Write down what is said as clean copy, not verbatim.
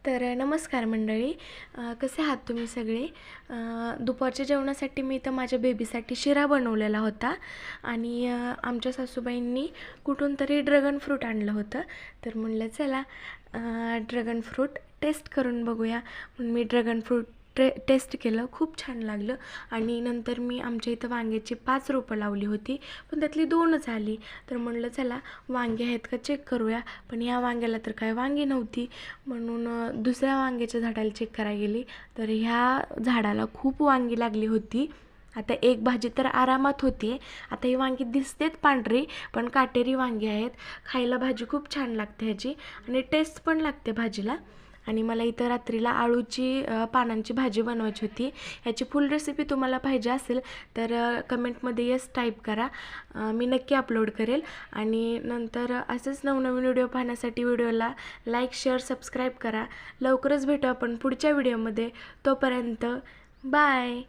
तर नमस्कार मंडळी. कसे आहात तुम्ही सगळे? दुपारच्या जेवणासाठी मी इथं माझ्या बेबीसाठी शिरा बनवलेला होता आणि आमच्या सासूबाईंनी कुठून तरी ड्रॅगन फ्रूट आणलं होतं. तर म्हणलं चला ड्रॅगन फ्रूट टेस्ट करून बघूया. म्हणून मी ड्रॅगन फ्रूट टेस्ट केलं, खूप छान लागलं. आणि नंतर मी आमच्या इथं वांग्याची 5 रोपं लावली होती, पण त्यातली 2च आली. तर म्हणलं चला वांगे आहेत का चेक करूया, पण या वांग्याला तर काय वांगी नव्हती. म्हणून दुसऱ्या वांग्याच्या झाडाला चेक करायला गेली, तर ह्या झाडाला खूप वांगी लागली होती. आता एक भाजी तर आरामात होती. आता ही वांगी दिसतेत पांढरी, पण काटेरी वांगी आहेत. खायला भाजी खूप छान लागते ह्याची आणि टेस्ट पण लागते भाजीला. आणि मला इथं रात्रीला आळूची पानांची भाजी बनवायची होती. ह्याची फुल रेसिपी तुम्हाला पाहिजे असेल तर कमेंटमध्ये येस टाईप करा, मी नक्की अपलोड करेल. आणि नंतर असेच नवनवीन व्हिडिओ पाहण्यासाठी व्हिडिओला लाईक, शेअर, सबस्क्राईब करा. लवकरच भेटू आपण पुढच्या व्हिडिओमध्ये. तोपर्यंत बाय.